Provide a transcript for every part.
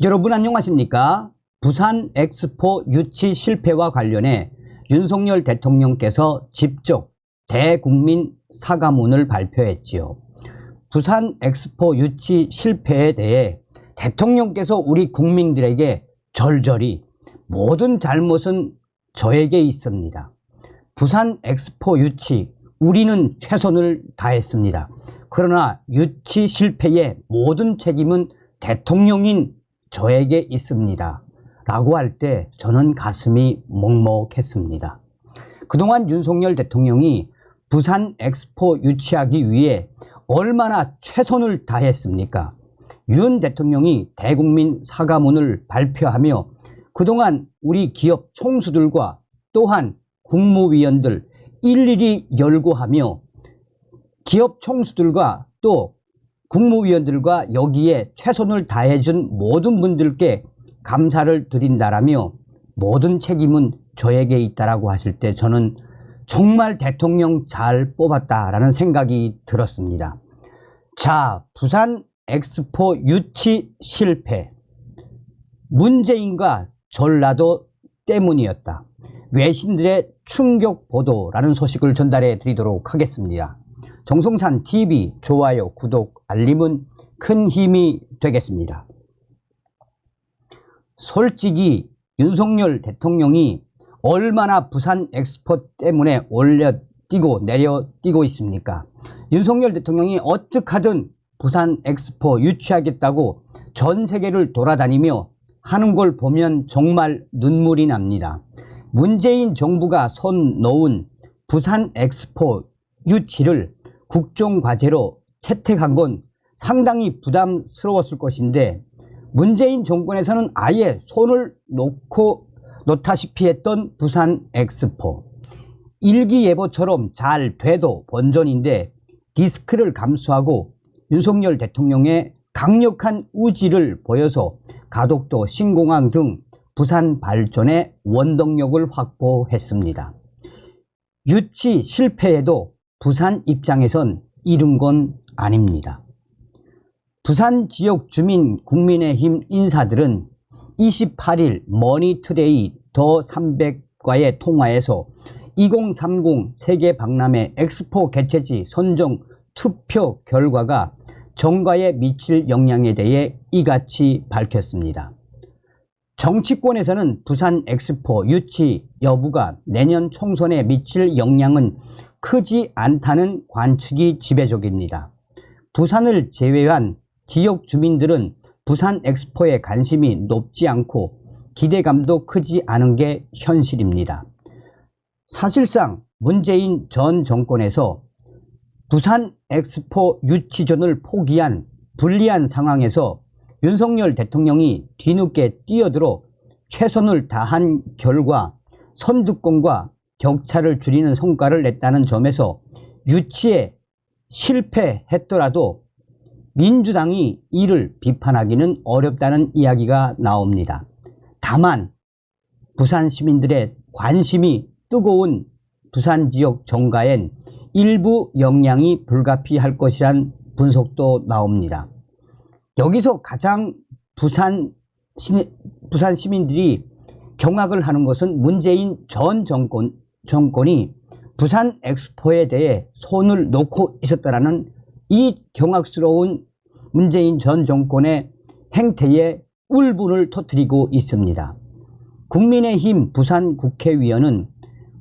여러분 안녕하십니까? 부산 엑스포 유치 실패와 관련해 윤석열 대통령께서 직접 대국민 사과문을 발표했지요. 부산 엑스포 유치 실패에 대해 대통령께서 우리 국민들에게 절절히 모든 잘못은 저에게 있습니다. 부산 엑스포 유치 우리는 최선을 다했습니다. 그러나 유치 실패의 모든 책임은 대통령인 저에게 있습니다. 라고 할 때 저는 가슴이 먹먹했습니다. 그동안 윤석열 대통령이 부산 엑스포 유치하기 위해 얼마나 최선을 다했습니까? 윤 대통령이 대국민 사과문을 발표하며 그동안 우리 기업 총수들과 또한 국무위원들 일일이 열거하며 기업 총수들과 또 국무위원들과 여기에 최선을 다해준 모든 분들께 감사를 드린다라며 모든 책임은 저에게 있다라고 하실 때 저는 정말 대통령 잘 뽑았다라는 생각이 들었습니다. 자, 부산 엑스포 유치 실패. 문재인과 전라도 때문이었다. 외신들의 충격 보도라는 소식을 전달해 드리도록 하겠습니다. 정성산 TV 좋아요, 구독, 알림은 큰 힘이 되겠습니다. 솔직히 윤석열 대통령이 얼마나 부산 엑스포 때문에 올려뛰고 내려뛰고 있습니까? 윤석열 대통령이 어떻게 하든 부산 엑스포 유치하겠다고 전 세계를 돌아다니며 하는 걸 보면 정말 눈물이 납니다. 문재인 정부가 손 놓은 부산 엑스포 유치를 국정과제로 채택한 건 상당히 부담스러웠을 것인데 문재인 정권에서는 아예 손을 놓다시피 했던 부산 엑스포. 일기예보처럼 잘 돼도 본전인데 리스크를 감수하고 윤석열 대통령의 강력한 의지를 보여서 가덕도, 신공항 등 부산 발전의 원동력을 확보했습니다. 유치 실패에도 부산 입장에선 이른 건 아닙니다. 부산 지역 주민 국민의힘 인사들은 28일 머니투데이 더 300과의 통화에서 2030 세계 박람회 엑스포 개최지 선정 투표 결과가 정가에 미칠 영향에 대해 이같이 밝혔습니다. 정치권에서는 부산 엑스포 유치 여부가 내년 총선에 미칠 영향은 크지 않다는 관측이 지배적입니다. 부산을 제외한 지역 주민들은 부산 엑스포에 관심이 높지 않고 기대감도 크지 않은 게 현실입니다. 사실상 문재인 전 정권에서 부산 엑스포 유치전을 포기한 불리한 상황에서 윤석열 대통령이 뒤늦게 뛰어들어 최선을 다한 결과 선두권과 격차를 줄이는 성과를 냈다는 점에서 유치에 실패했더라도 민주당이 이를 비판하기는 어렵다는 이야기가 나옵니다. 다만 부산 시민들의 관심이 뜨거운 부산 지역 정가엔 일부 영향이 불가피할 것이란 분석도 나옵니다. 여기서 가장 부산 시민들이 경악을 하는 것은 문재인 전 정권이 부산 엑스포에 대해 손을 놓고 있었다라는 이 경악스러운 문재인 전 정권의 행태에 울분을 터뜨리고 있습니다. 국민의힘 부산 국회의원은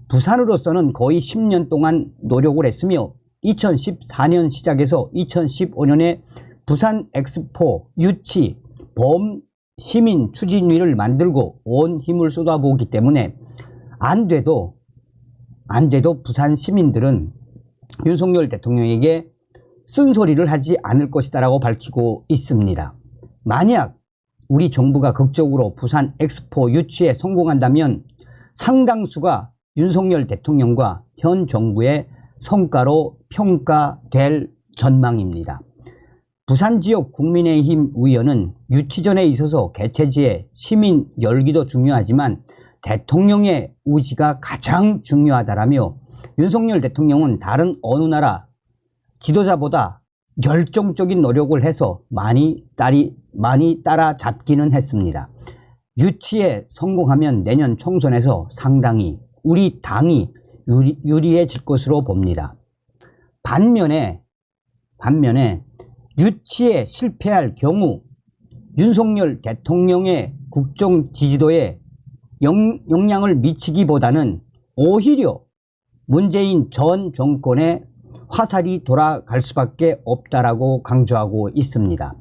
부산으로서는 거의 10년 동안 노력을 했으며 2014년 시작해서 2015년에 부산 엑스포 유치 범 시민 추진위를 만들고 온 힘을 쏟아부었기 때문에 안 돼도 부산 시민들은 윤석열 대통령에게 쓴소리를 하지 않을 것이다 라고 밝히고 있습니다. 만약 우리 정부가 극적으로 부산 엑스포 유치에 성공한다면 상당수가 윤석열 대통령과 현 정부의 성과로 평가될 전망입니다. 부산 지역 국민의힘 의원은 유치전에 있어서 개최지의 시민 열기도 중요하지만 대통령의 의지가 가장 중요하다라며 윤석열 대통령은 다른 어느 나라 지도자보다 열정적인 노력을 해서 많이 많이 따라잡기는 했습니다. 유치에 성공하면 내년 총선에서 상당히 우리 당이 유리해질 것으로 봅니다. 반면에 유치에 실패할 경우 윤석열 대통령의 국정 지지도에 영향을 미치기보다는 오히려 문재인 전 정권의 화살이 돌아갈 수밖에 없다라고 강조하고 있습니다.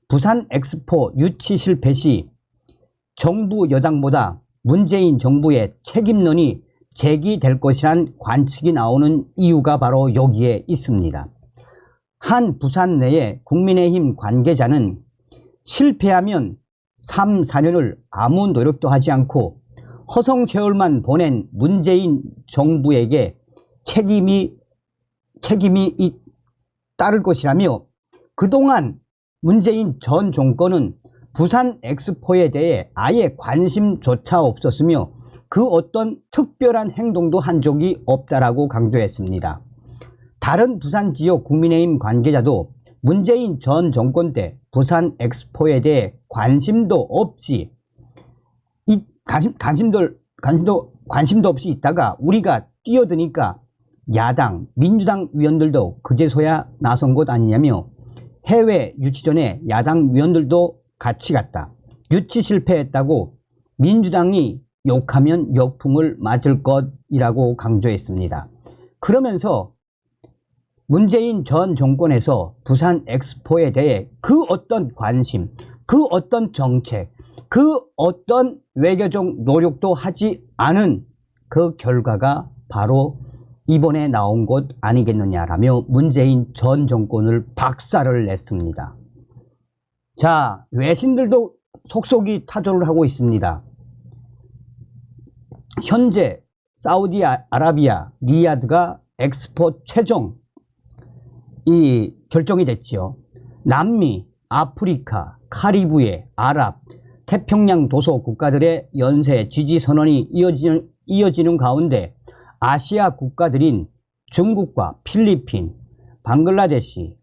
부산 엑스포 유치 실패 시 정부 여당보다 문재인 정부의 책임론이 제기될 것이란 관측이 나오는 이유가 바로 여기에 있습니다. 한 부산 내의 국민의힘 관계자는 실패하면 3, 4년을 아무 노력도 하지 않고 허송세월만 보낸 문재인 정부에게 책임이 따를 것이라며 그동안 문재인 전 정권은 부산 엑스포에 대해 아예 관심조차 없었으며 그 어떤 특별한 행동도 한 적이 없다라고 강조했습니다. 다른 부산 지역 국민의힘 관계자도 문재인 전 정권 때 부산 엑스포에 대해 관심도 없이 있다가 우리가 뛰어드니까 야당, 민주당 위원들도 그제서야 나선 것 아니냐며 해외 유치 전에 야당 위원들도 같이 갔다. 유치 실패했다고 민주당이 욕하면 역풍을 맞을 것이라고 강조했습니다. 그러면서 문재인 전 정권에서 부산 엑스포에 대해 그 어떤 관심, 그 어떤 정책, 그 어떤 외교적 노력도 하지 않은 그 결과가 바로 이번에 나온 것 아니겠느냐라며 문재인 전 정권을 박살을 냈습니다. 자, 외신들도 속속이 타조를 하고 있습니다. 현재 사우디아라비아 리야드가 엑스포 최종 결정이 됐죠. 남미, 아프리카, 카리브해, 아랍, 태평양 도서 국가들의 연쇄 지지 선언이 이어지는 가운데 아시아 국가들인 중국과 필리핀, 방글라데시도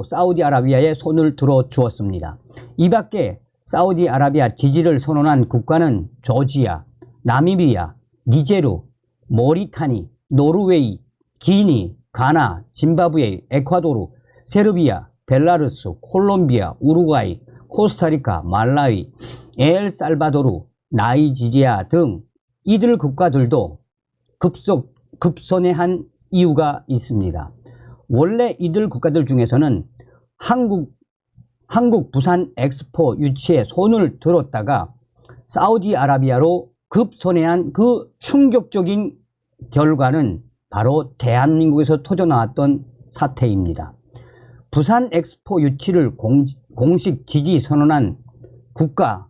사우디아라비아에 손을 들어 주었습니다. 이 밖에 사우디아라비아 지지를 선언한 국가는 조지아, 나미비아, 니제르, 모리타니, 노르웨이, 기니, 가나, 짐바브웨, 에콰도르, 세르비아, 벨라루스, 콜롬비아, 우루과이, 코스타리카, 말라위, 엘살바도르, 나이지리아 등 이들 국가들도 급선회한 이유가 있습니다. 원래 이들 국가들 중에서는 한국 부산 엑스포 유치에 손을 들었다가 사우디아라비아로 급선회한 그 충격적인 결과는 바로 대한민국에서 터져나왔던 사태입니다. 부산 엑스포 유치를 공식 지지 선언한 국가,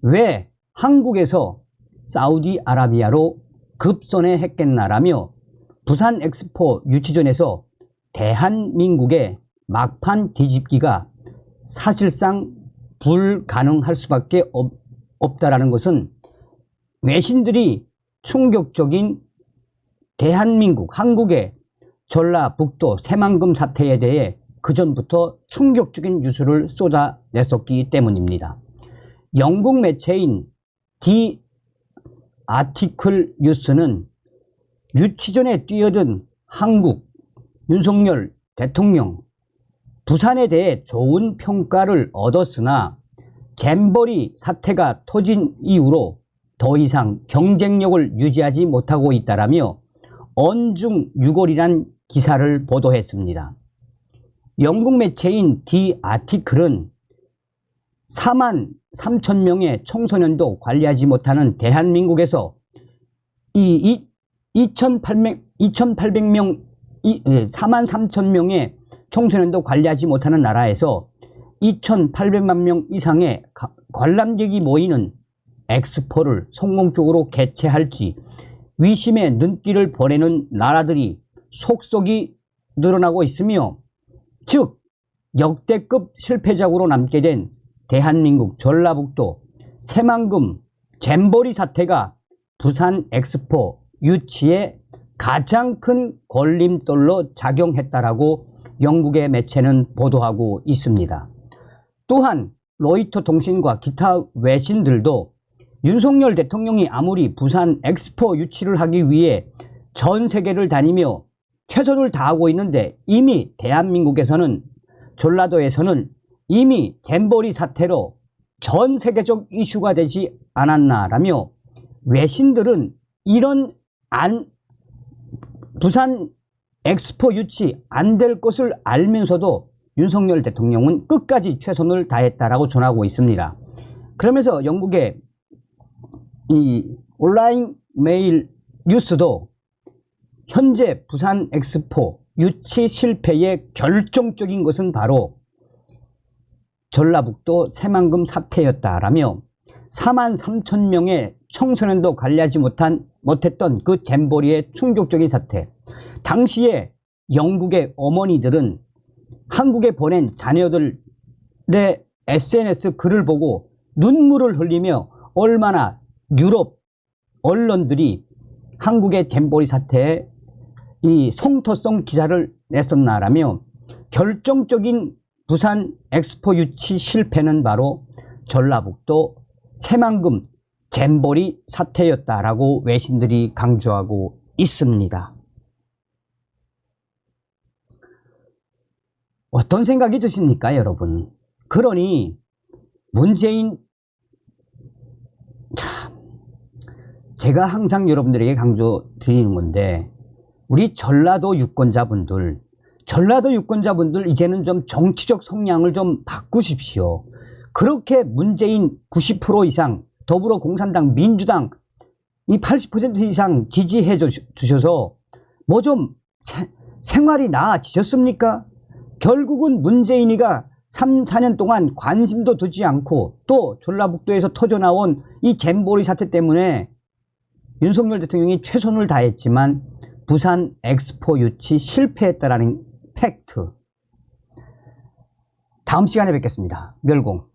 왜 한국에서 사우디아라비아로 급선회했겠나라며 부산 엑스포 유치전에서 대한민국의 막판 뒤집기가 사실상 불가능할 수밖에 없다라는 것은 외신들이 충격적인 대한민국, 한국의 전라북도 새만금 사태에 대해 그전부터 충격적인 뉴스를 쏟아냈었기 때문입니다. 영국 매체인 디 아티클 뉴스는 유치전에 뛰어든 한국 윤석열 대통령 부산에 대해 좋은 평가를 얻었으나 잼버리 사태가 터진 이후로 더 이상 경쟁력을 유지하지 못하고 있다라며 언중유골이란 기사를 보도했습니다. 영국 매체인 디 아티클은 4만 3천 명의 청소년도 관리하지 못하는 대한민국에서 4만 3천 명의 청소년도 관리하지 못하는 나라에서 2,800만 명 이상의 관람객이 모이는 엑스포를 성공적으로 개최할지 위심의 눈길을 보내는 나라들이 속속이 늘어나고 있으며, 즉 역대급 실패작으로 남게 된 대한민국 전라북도 새만금 잼버리 사태가 부산 엑스포 유치에 가장 큰 걸림돌로 작용했다라고 영국의 매체는 보도하고 있습니다. 또한 로이터 통신과 기타 외신들도 윤석열 대통령이 아무리 부산 엑스포 유치를 하기 위해 전 세계를 다니며 최선을 다하고 있는데 이미 대한민국에서는, 전라도에서는 이미 잼버리 사태로 전 세계적 이슈가 되지 않았나라며, 외신들은 이런 부산 엑스포 유치 안 될 것을 알면서도 윤석열 대통령은 끝까지 최선을 다했다라고 전하고 있습니다. 그러면서 영국의 이 온라인 메일 뉴스도 현재 부산 엑스포 유치 실패의 결정적인 것은 바로 전라북도 새만금 사태였다라며 43,000명의 청소년도 관리하지 못했던 그 잼버리의 충격적인 사태, 당시에 영국의 어머니들은 한국에 보낸 자녀들의 SNS 글을 보고 눈물을 흘리며 얼마나 유럽 언론들이 한국의 잼버리 사태에 이 성토성 기사를 냈었나라며, 결정적인 부산 엑스포 유치 실패는 바로 전라북도 새만금 잼버리 사태였다라고 외신들이 강조하고 있습니다. 어떤 생각이 드십니까, 여러분? 그러니 문재인, 제가 항상 여러분들에게 강조드리는 건데, 우리 전라도 유권자분들 이제는 좀 정치적 성향을 좀 바꾸십시오. 그렇게 문재인 90% 이상, 더불어공산당, 민주당 이 80% 이상 지지해 주셔서 뭐 좀 생활이 나아지셨습니까? 결국은 문재인이가 3, 4년 동안 관심도 두지 않고, 또 전라북도에서 터져나온 이 잼버리 사태 때문에 윤석열 대통령이 최선을 다했지만 부산 엑스포 유치 실패했다라는 팩트. 다음 시간에 뵙겠습니다. 멸공.